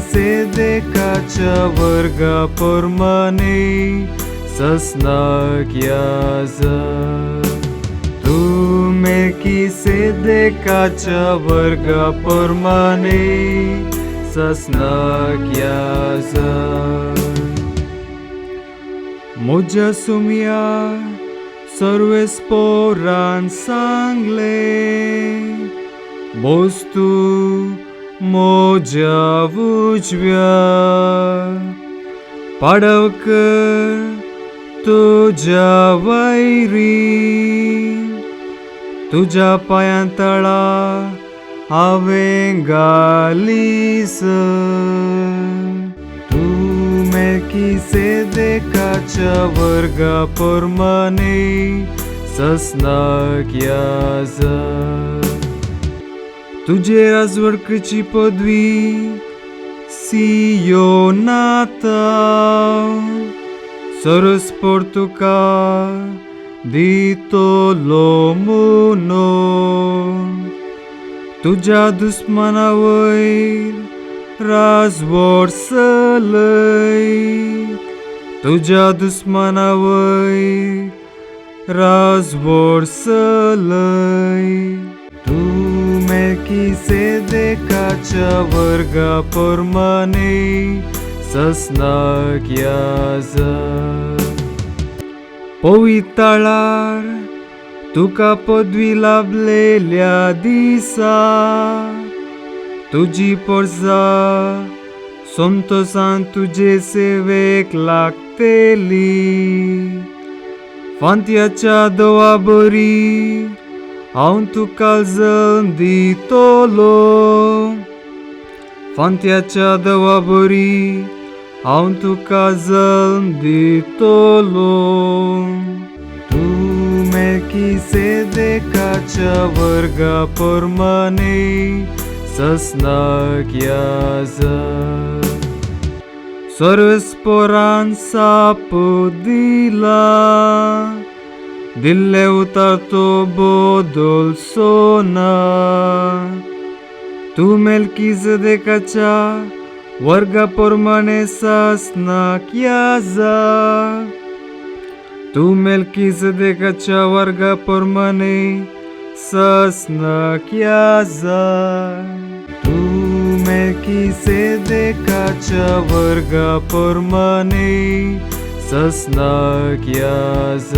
Melchisedecaच्या वर्गाप्रमाणे ससनाक याज तू मेल्किसेदेकाच्या वर्गाप्रमाणे ससनाक याज म्हज्या सुमया सर्वेस्पोरान सांगले बोस्तू म्हज्या उजव्या पाडवकर तुझ्या वैरी तुझ्या पांयां तळा हांवें घालीस तू मेल्किसेदेकाच्या वर्गाप्रमाणे ससनाक याज तुझे राजवडकीची पदवी सियोनाता सरस्पोर तुका दितलो म्हणून तुझ्या दुस्मना वयर राजवड चलय तुझ्या दुस्मना वयर राजवड चलय तू मेल्किसेदेकाच्या वर्गाप्रमाणे ससनाक याज पवित्राळार तुका पदवी लाभलेल्या दिसा तुझी परसा संतोषान तुझे सेवेक लागतेली फांत्याच्या दवा बरी हांव तुका जल्म दितलो फांत्याच्या दवा बरी हांव तुका जल्म दितलो तू मेल्किसेदेकाच्या वर्गाप्रमाणे ससनाक याज सर्वेस्पोरान साप दिला दिल्ले उतार तो बदलचो ना तू मेल्किसेदेकाच्या वर्गाप्रमाणे ससनाक याज तू मेल्किसेदेकाच्या वर्गाप्रमाणे ससनाक याज तू मेल्किसेदेकाच्या वर्गाप्रमाणे ससनाक याज